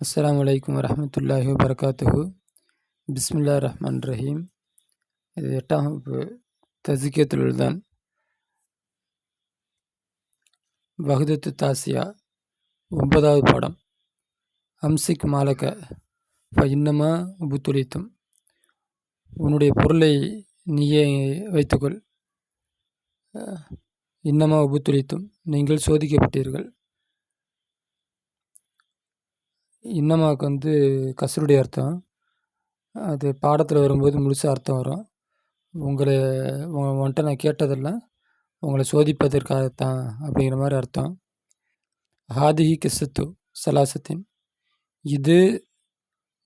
அஸ்ஸலாமு அலைக்கும் வரஹ்மத்துல்லாஹி வபரகாத்துஹு. பிஸ்மில்லாஹிர் ரஹ்மானிர் ரஹீம். இது 8ஆம் வகுப்பு தஸ்கியத்துல் உல்தான், வஹ்தத்து தாசியா, 9வது பாடம். அம்சிக் மாலக ஃப இன்னமா உபுத்துலித்தும், உன்னுடைய பொருளை நீயே வைத்துக்கொள். இன்னமா உபுத்துலித்தும், நீங்கள் சோதிக்கப்பட்டீர்கள். இன்னமாவுக்கு கஸ்ருடைய அர்த்தம். அது பாடத்தில் வரும்போது முழுசாக அர்த்தம் வரும். உன்கிட்ட நான் கேட்டதெல்லாம் உங்களை சோதிப்பதற்காகத்தான் அப்படிங்கிற மாதிரி அர்த்தம். ஹாதிஹி கிஸ்ஸத்து சலாசத்தின், இது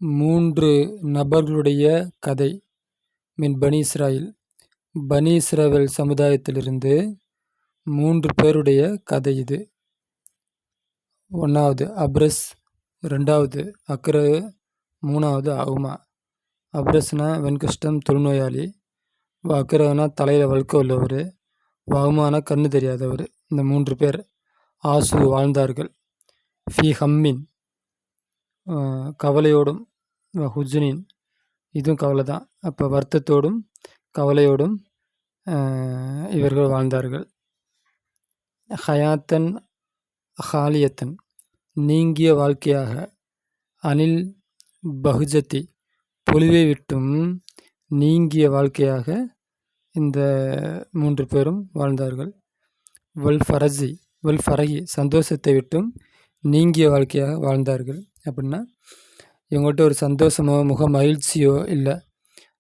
3 நபர்களுடைய கதை. மின் பனி இஸ்ராயில், பனி இஸ்ரவேல் சமுதாயத்திலிருந்து 3 பேருடைய கதை இது. 1வது அப்ரஸ், 2வது அக்ர, 3வது அவுமா. அப்ரஸ்னா வெண்குஷ்டம், தொழுநோயாளி. அக்ரனா தலையில் வழுக்க உள்ளவர். அவுமானா கண்ணு தெரியாதவர். இந்த 3 பேர் ஆசு வாழ்ந்தார்கள். ஃபி ஹம்மின், கவலையோடும், ஹுஜ்னின், இதுவும் கவலை தான். அப்போ வருத்தத்தோடும் கவலையோடும் இவர்கள் வாழ்ந்தார்கள். ஹயாத்தன் ஹாலியத்தன், நீங்கிய வாழ்க்கையாக. அனில் பஹுஜத்தி, பொலிவை விட்டும் நீங்கிய வாழ்க்கையாக இந்த 3 பேரும் வாழ்ந்தார்கள். வல் ஃபரகி, சந்தோஷத்தை விட்டும் நீங்கிய வாழ்க்கையாக வாழ்ந்தார்கள். அப்படின்னா இவங்கள்ட்ட ஒரு சந்தோஷமோ முக மகிழ்ச்சியோ இல்லை.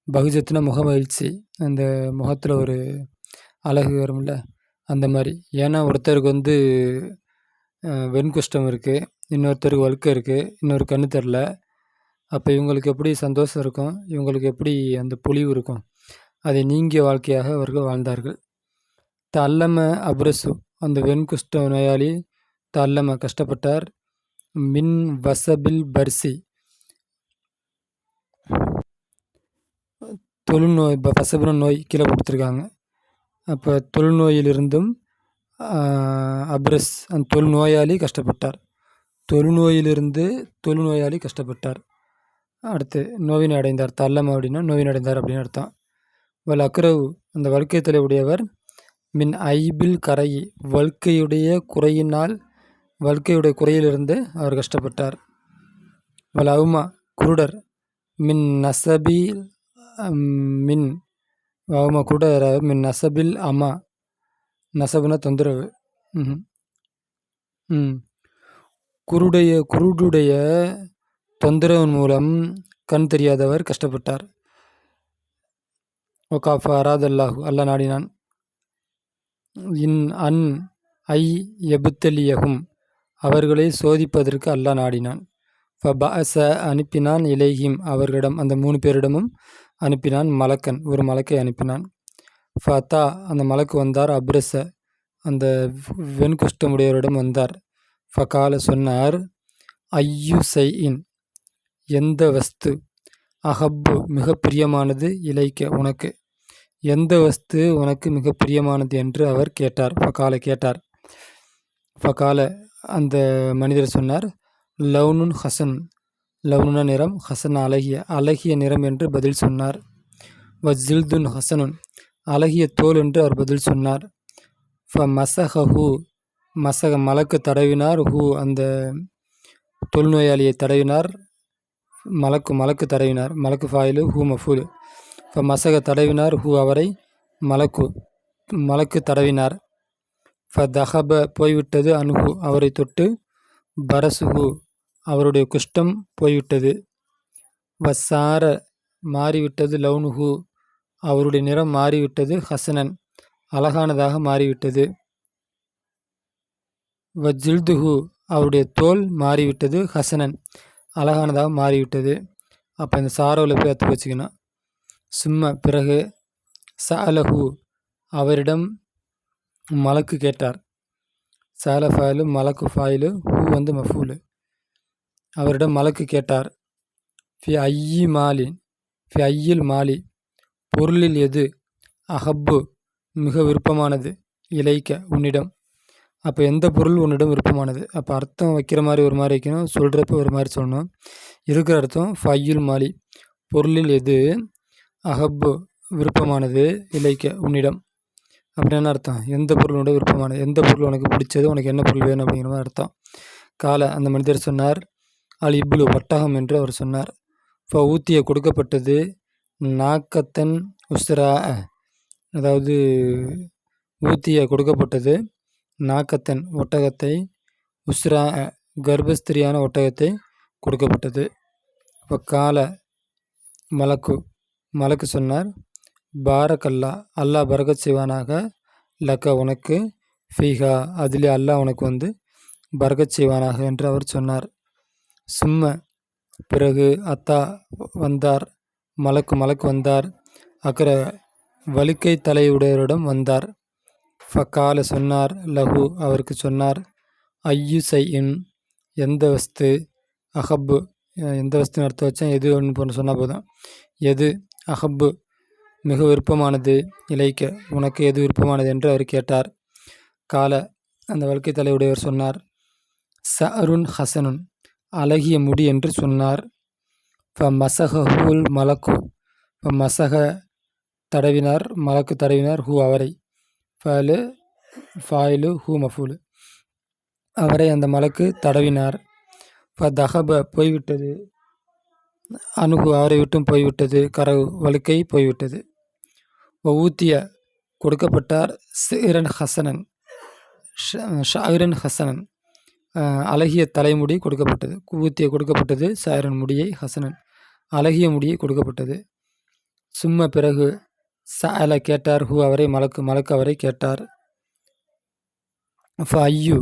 பகுஜத்துனா முக மகிழ்ச்சி, அந்த முகத்தில் ஒரு அழகு வரும்ல, அந்த மாதிரி. ஏன்னா ஒருத்தருக்கு வெண்குஷ்டம் இருக்குது, இன்னொருத்தருக்கு வழுக்க இருக்குது, இன்னொரு கண்ணு தெரில. அப்போ இவங்களுக்கு எப்படி சந்தோஷம் இருக்கும், இவங்களுக்கு எப்படி அந்த பொலிவு இருக்கும். அதை நீங்கிய வாழ்க்கையாக அவர்கள் வாழ்ந்தார்கள். தல்லம அப்ரசு, அந்த வெண்குஷ்ட நோயாளி தல்லம கஷ்டப்பட்டார். மின் வசபில் பர்சி, தொழுநோய். இப்போ வசபுன நோய் கீழே கொடுத்துருக்காங்க. அப்போ தொழுநோயிலிருந்தும் அப்ரஸ், அந்த தொழுநோயாளி கஷ்டப்பட்டார். தொழுநோயிலிருந்து தொழுநோயாளி கஷ்டப்பட்டார். அடுத்து நோவினை அடைந்தார். தல்லம அப்படின்னா நோவினை அடைந்தார் அப்படின்னு அர்த்தம். வல் அக்ரவு, அந்த வழுக்கைத்தலை உடையவர். மின் ஐபில் கரையி, வழுக்கையுடைய குறையினால், வழுக்கையுடைய குறையிலிருந்து அவர் கஷ்டப்பட்டார். வல் அவுமா, குருடர். மின் நசபில், மின் அவுமா குருடர். மின் நசபில் அம்மா, நசபுன தொந்தரவு. குருடுடைய தொந்தரவின் மூலம் கண் தெரியாதவர் கஷ்டப்பட்டார். ஒகாஃபா அராதல்லாஹு, அல்லா நாடினான். அன் ஐ எபுத்தலியகும், அவர்களை சோதிப்பதற்கு அல்லா நாடினான். ஃபபஅஸ, அனுப்பினான். இலைஹிம், அவர்களிடம், அந்த 3 பேரிடமும் அனுப்பினான். மலக்கன், ஒரு மலக்கை அனுப்பினான். ஃபதா, அந்த மலக்கு வந்தார். அப்ரஸ, அந்த வெண்குஷ்டமுடையவரிடம் வந்தார். ஃபகால, சொன்னார். ஐயு சைஇன், எந்த வஸ்து. அஹப்பு, மிக பிரியமானது. இலைக்க, உனக்கு. எந்த வஸ்து உனக்கு மிக பிரியமானது என்று அவர் கேட்டார். ஃபகால, கேட்டார். ஃபகால, அந்த மனிதர் சொன்னார். லவுனுன் ஹசன், லவுனுன நிறம், ஹசன் அழகிய, அழகிய நிறம் என்று பதில் சொன்னார். வஜில்துன் ஹசனுன், அழகிய தோல் என்று அவர் பதில் சொன்னார். ஃப மசஹு, மசக, மலக்கு தடவினார். ஹூ, அந்த தொழுநோயாளியை தடவினார். மலக்கு தடவினார். மலக்கு ஃபாயிலு, ஹூ மஃபூலு. இப்போ மசக தடவினார். ஹூ, அவரை. மலக்கு தடவினார். ஃப தஹப, போய்விட்டது. அன்ஹு, அவரை தொட்டு. பரசுஹு, அவருடைய குஷ்டம் போய்விட்டது. வசார, மாறிவிட்டது. லவுனுஹு, அவருடைய நிறம் மாறிவிட்டது. ஹசனன், அழகானதாக மாறிவிட்டது. வஜில்துஹு, அவருடைய தோல் மாறிவிட்டது. ஹசனன், அழகானதாக மாறிவிட்டது. அப்போ இந்த சாரோவில் போய் அத்து வச்சுக்கணும். சும்மா, பிறகு. சஅலஹு, அவரிடம் மலக்கு கேட்டார். சஅல ஃபாயிலு, மலக்கு ஃபாயிலு, ஹூ மஃபூலு. அவரிடம் மலக்கு கேட்டார். ஃபி ஐயி மாலின், ஃபி ஐயில் மாலி, பொருளில் எது. அஹப்பு, மிக விருப்பமானது. இலைக்க, உன்னிடம். அப்போ எந்த பொருள் உன்னிடம் விருப்பமானது. அப்போ அர்த்தம் வைக்கிற மாதிரி ஒரு மாதிரி வைக்கணும், சொல்கிறப்ப ஒரு மாதிரி சொல்லணும். இருக்கிற அர்த்தம் ஃபையுல் மாலி, பொருளில் எது அஹப்பு விருப்பமானது, இலைக்க உன்னிடம். அப்படின்னு அர்த்தம், எந்த பொருளோட விருப்பமானது, எந்த பொருள் உனக்கு பிடிச்சது, உனக்கு என்ன பொருள் வேணும் அப்படிங்கிற மாதிரி அர்த்தம். கால அந்த மனிதர் சொன்னார், அல் இப்லு ஒட்டகம் என்று அவர் சொன்னார். ஊத்திய கொடுக்கப்பட்டது, நாக்கத்தன் உஸ்ரா, அதாவது ஊத்திய கொடுக்கப்பட்டது, நாக்கத்தன் ஒட்டகத்தை, உஸ்ரா கர்ப்பஸ்திரியான ஒட்டகத்தை கொடுக்கப்பட்டது. இப்போ கால மலக்கு சொன்னார், பாரக்கல்லா அல்லாஹ் பரக்கத் செய்வானாக, லக்க உனக்கு, ஃபீஹா அதிலே அல்லாஹ் உனக்கு பரக்கத் செய்வானாக என்று அவர் சொன்னார். சும்ம பிறகு அத்தா வந்தார், மலக்கு வந்தார், அக்கற வலிக்கை தலையுடையவரிடம் வந்தார். ஃபகால சொன்னார், லஹு அவருக்கு சொன்னார், ஐயு சையின் எந்த வஸ்து, அஹப்பு எந்த வஸ்துன்னு அர்த்தம் வச்சேன், எது ஒன்று சொன்னால் போதும். எது அஹப்பு மிக விருப்பமானது, இலைக்க உனக்கு எது விருப்பமானது என்று அவர் கேட்டார். கால அந்த வலிக்கை தலையுடையவர் சொன்னார், சஅருன் ஹசனுன் அழகிய முடி என்று சொன்னார். மசஹுல் மலக்கு, மசக தடவினார், மலக்கு தடவினார், ஹூ அவரை, ஃபாயிலு ஹூ மஃபூலு அவரை அந்த மலக்கு தடவினார். தஹப போய்விட்டது, அணுகு அவரை விட்டும் போய்விட்டது, கரவு வழுக்கை போய்விட்டது. ஊத்திய கொடுக்கப்பட்டார், ஷிரன் ஹசனன் ஷாயிரன் ஹசனன் அழகிய தலைமுடி கொடுக்கப்பட்டது. ஊத்திய கொடுக்கப்பட்டது ஷாயிரன் முடியை, ஹசனன் அழகிய முடியை கொடுக்கப்பட்டது. சும்ம பிறகு சஅல கேட்டார், ஹூ அவரை, மலக்கு அவரை கேட்டார். ஐயு